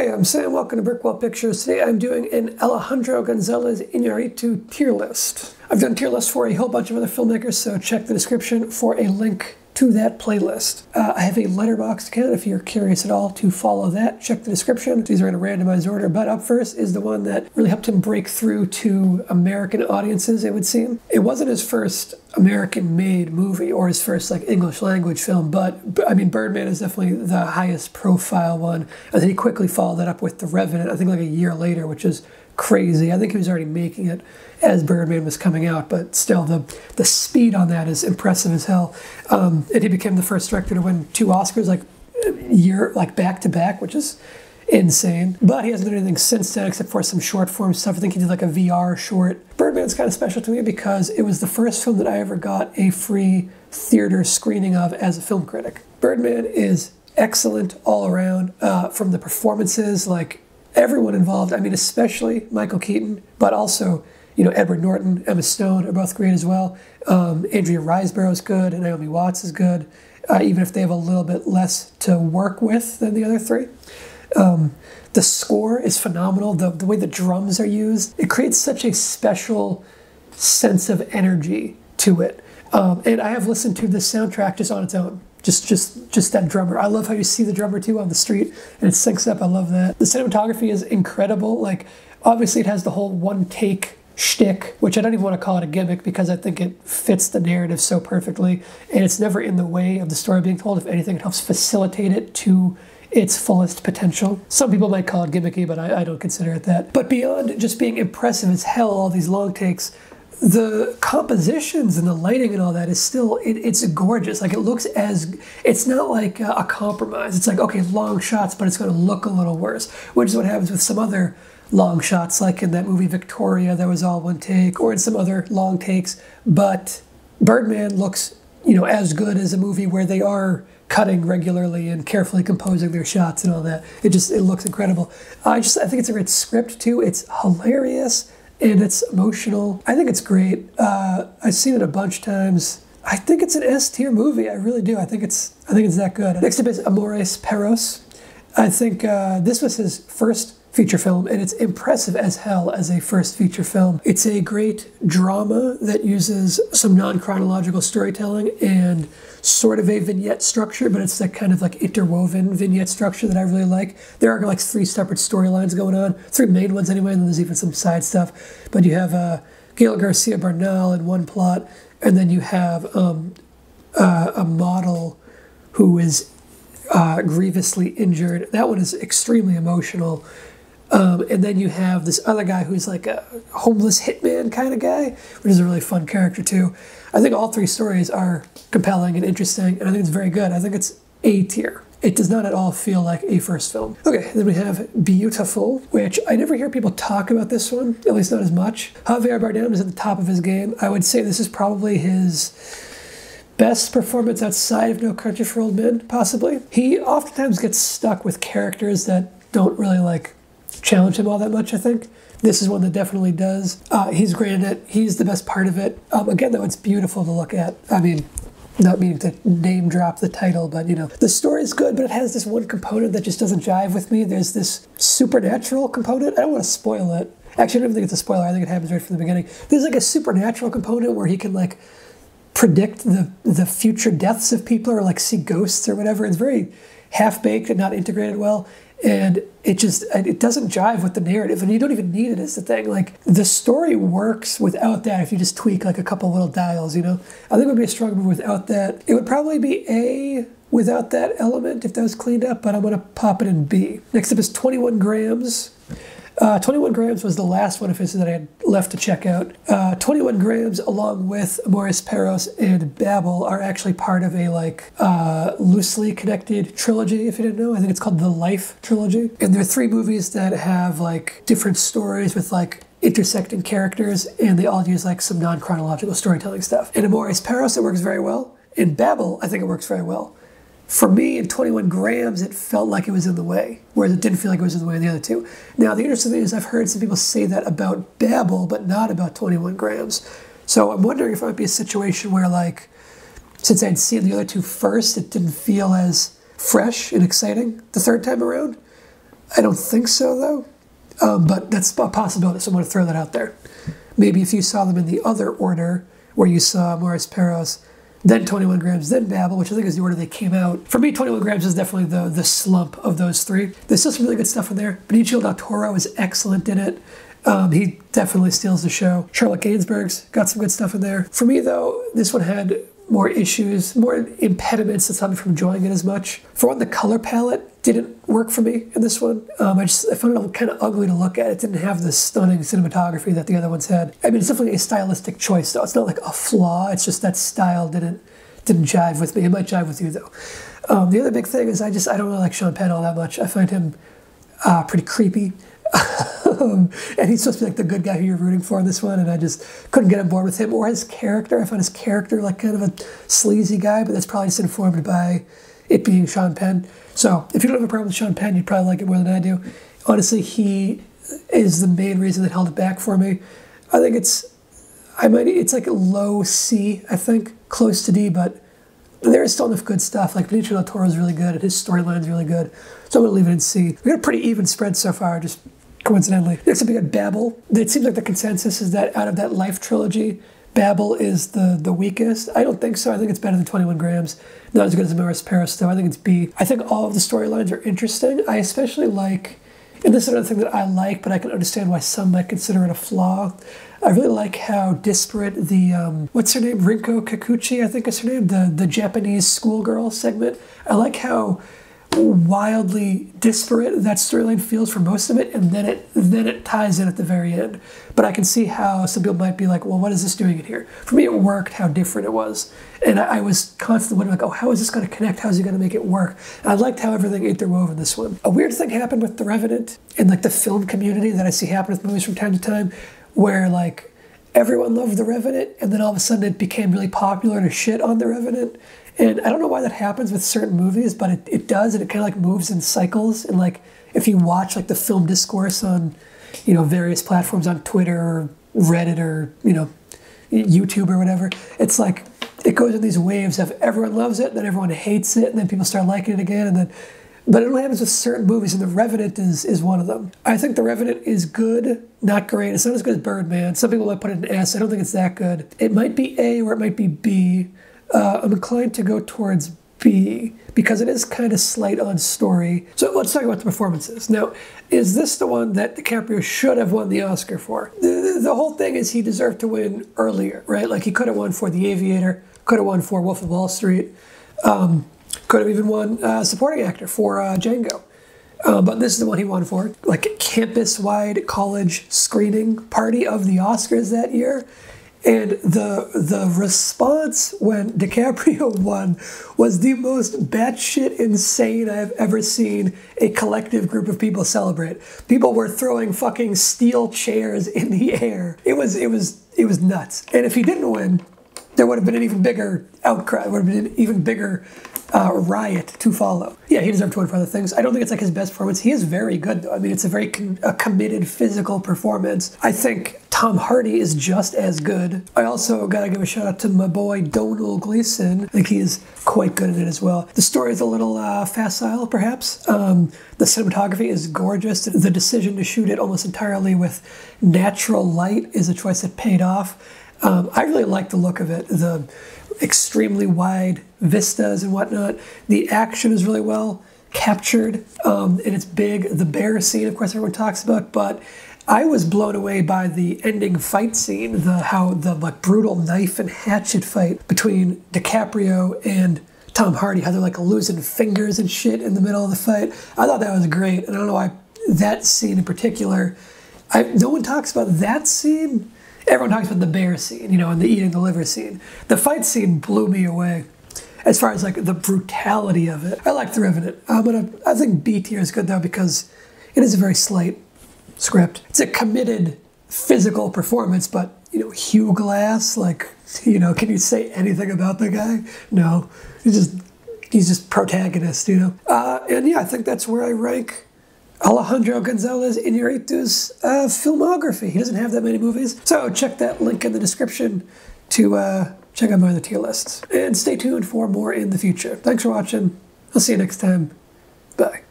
Hey, I'm Sam, welcome to Brickwall Pictures. Today I'm doing an Alejandro González Iñárritu tier list. I've done tier lists for a whole bunch of other filmmakers, so check the description for a link to that playlist. I have a Letterboxd account if you're curious at all to follow that. Check the description. These are in a randomized order, but up first is the one that really helped him break through to American audiences, it would seem. It wasn't his first American-made movie or his first like English language film, but I mean, Birdman is definitely the highest profile one. And then he quickly followed that up with The Revenant, I think like a year later, which is crazy. I think he was already making it as Birdman was coming out, but still the speed on that is impressive as hell. And he became the first director to win 2 Oscars like back to back, which is insane. But he hasn't done anything since then except for some short form stuff. I think he did like a VR short. Birdman's kind of special to me because it was the first film that I ever got a free theater screening of as a film critic. Birdman is excellent all around, from the performances, like everyone involved. I mean, especially Michael Keaton, but also, you know, Edward Norton, Emma Stone are both great as well. Andrea Riseborough is good, and Naomi Watts is good, even if they have a little bit less to work with than the other 3. The score is phenomenal. The way the drums are used, it creates such a special sense of energy to it. And I have listened to this soundtrack just on its own. Just that drummer. I love how you see the drummer too on the street and it syncs up. I love that. The cinematography is incredible. Like, obviously it has the whole one take shtick, which I don't even want to call it a gimmick because I think it fits the narrative so perfectly, and it's never in the way of the story being told. If anything, it helps facilitate it to its fullest potential. Some people might call it gimmicky, but I don't consider it that. But beyond just being impressive as hell, all these long takes, the compositions and the lighting and all that is still, it's gorgeous. Like, it looks as, it's not like a compromise. It's like, okay, long shots, but it's going to look a little worse, which is what happens with some other long shots, like in that movie Victoria, that was all one take, or in some other long takes. But Birdman looks, you know, as good as a movie where they are cutting regularly and carefully composing their shots and all that. It looks incredible. I think it's a great script too. It's hilarious and it's emotional. I think it's great. I've seen it a bunch of times. I think it's an S tier movie. I really do. I think it's that good. Next up is Amores Perros. I think this was his first feature film, and it's impressive as hell as a first feature film. It's a great drama that uses some non-chronological storytelling and sort of a vignette structure, but it's that kind of like interwoven vignette structure that I really like. There are like 3 separate storylines going on, 3 main ones anyway, and then there's even some side stuff. But you have Gael Garcia Bernal in one plot, and then you have a model who is grievously injured. That one is extremely emotional. And then you have this other guy who's like a homeless hitman kind of guy, which is a really fun character too. I think all 3 stories are compelling and interesting, and I think it's very good. I think it's A tier. It does not at all feel like a first film. Okay, then we have Biutiful, which I never hear people talk about this one, at least not as much. Javier Bardem is at the top of his game. I would say this is probably his best performance outside of No Country for Old Men, possibly. He oftentimes gets stuck with characters that don't really like challenge him all that much, I think. This is one that definitely does. He's great in it. He's the best part of it. Again, though, it's beautiful to look at. I mean, not meaning to name drop the title, but, you know, the story's good, but it has this one component that just doesn't jive with me. There's this supernatural component. I don't want to spoil it. Actually, I don't even think it's a spoiler. I think it happens right from the beginning. There's like a supernatural component where he can like predict the future deaths of people or like see ghosts or whatever. It's very half-baked and not integrated well. And it doesn't jive with the narrative, and you don't even need it as the thing. Like, the story works without that if you just tweak like a couple little dials, you know? I think it would be a stronger movie without that. It would probably be A without that element if that was cleaned up, but I'm gonna pop it in B. Next up is 21 Grams. 21 Grams was the last one of his that I had left to check out. 21 Grams, along with Amores Perros and Babel, are actually part of a like loosely connected trilogy, if you didn't know. I think it's called the Life Trilogy. And there are 3 movies that have like different stories with like intersecting characters, and they all use like some non-chronological storytelling stuff. In Amores Perros, it works very well. In Babel, I think it works very well. For me, in 21 Grams, it felt like it was in the way, whereas it didn't feel like it was in the way of the other 2. Now, the interesting thing is I've heard some people say that about Babel, but not about 21 Grams. So I'm wondering if it might be a situation where, like, since I'd seen the other 2 first, it didn't feel as fresh and exciting the 3rd time around. I don't think so, though. But that's a possibility, so I'm going to throw that out there. Maybe if you saw them in the other order, where you saw Amores Perros, then 21 Grams, then Babel, which I think is the order they came out. For me, 21 Grams is definitely the slump of those three. There's still some really good stuff in there. Benicio del Toro is excellent in it. He definitely steals the show. Charlotte Gainsbourg's got some good stuff in there. For me, though, this one had more issues, more impediments that stopped me from enjoying it as much. For one, the color palette didn't work for me in this one. I found it kind of ugly to look at. It didn't have the stunning cinematography that the other ones had. I mean, it's definitely a stylistic choice, though. It's not like a flaw. It's just that style didn't jive with me. It might jive with you, though. The other big thing is I don't really like Sean Penn all that much. I find him pretty creepy. And he's supposed to be like the good guy who you're rooting for in this one, and I just couldn't get on board with him or his character. I found his character like kind of a sleazy guy, but that's probably just informed by it being Sean Penn. So if you don't have a problem with Sean Penn, you'd probably like it more than I do. Honestly, he is the main reason that held it back for me. I think it's like a low C, I think, close to D, but there is still enough good stuff. Like Benicio del Toro is really good, and his storyline's really good. So I'm going to leave it in C. We got a pretty even spread so far, just coincidentally. Next up, we got Babel. It seems like the consensus is that out of that Life trilogy, Babel is the weakest. I don't think so. I think it's better than 21 Grams. Not as good as Amores Perros, though. I think it's B. I think all of the storylines are interesting. I especially like, and this is another thing that I like, but I can understand why some might consider it a flaw. I really like how disparate the, what's her name? Rinko Kikuchi, I think is her name, the Japanese schoolgirl segment. I like how wildly disparate that storyline feels for most of it, and then it ties in at the very end. But I can see how some people might be like, well, what is this doing in here? For me, it worked how different it was. And I was constantly wondering, like, oh, how is this going to connect? How is he going to make it work? And I liked how everything interwove in this one. A weird thing happened with The Revenant in like the film community that I see happen with movies from time to time, where like everyone loved The Revenant, and then all of a sudden it became really popular to shit on The Revenant. And I don't know why that happens with certain movies, but it does, and it kind of like moves in cycles. And like if you watch like the film discourse on, you know, various platforms on Twitter or Reddit or, you know, YouTube or whatever, it's like it goes in these waves of everyone loves it, then everyone hates it, and then people start liking it again, and then. But it only happens with certain movies, and The Revenant is one of them. I think The Revenant is good, not great. It's not as good as Birdman. Some people might put it in S. I don't think it's that good. It might be A or it might be B. I'm inclined to go towards B because it is kind of slight on story. So let's talk about the performances. Now, is this the one that DiCaprio should have won the Oscar for? The whole thing is he deserved to win earlier, right? Like he could have won for The Aviator, could have won for Wolf of Wall Street, could have even won supporting actor for Django. But this is the one he won for. Like a campus-wide college screening party of the Oscars that year. And the response when DiCaprio won was the most batshit insane I've ever seen a collective group of people celebrate. People were throwing fucking steel chairs in the air. It was nuts. And if he didn't win, there would have been an even bigger outcry. There would have been an even bigger riot to follow. Yeah, he deserved to win for other things. I don't think it's like his best performance. He is very good, though. I mean, it's a very committed physical performance. I think Tom Hardy is just as good. I also gotta give a shout out to my boy Domhnall Gleeson. I think he is quite good in it as well. The story is a little facile, perhaps. The cinematography is gorgeous. The decision to shoot it almost entirely with natural light is a choice that paid off. I really like the look of it. The extremely wide vistas and whatnot. The action is really well captured, and it's big. The bear scene, of course, everyone talks about, but I was blown away by the ending fight scene, how the like brutal knife and hatchet fight between DiCaprio and Tom Hardy, how they're like losing fingers and shit in the middle of the fight. I thought that was great, and I don't know why that scene in particular. No one talks about that scene. Everyone talks about the bear scene, you know, and the eating the liver scene. The fight scene blew me away as far as like the brutality of it. I like The Revenant. I think B tier is good though because it is a very slight script. It's a committed physical performance, but you know, Hugh Glass, like, you know, can you say anything about the guy? No, he's just protagonist, you know. And yeah, I think that's where I rank Alejandro González Iñárritu's filmography. He doesn't have that many movies, so check that link in the description to check out my other tier lists. And stay tuned for more in the future. Thanks for watching. I'll see you next time. Bye.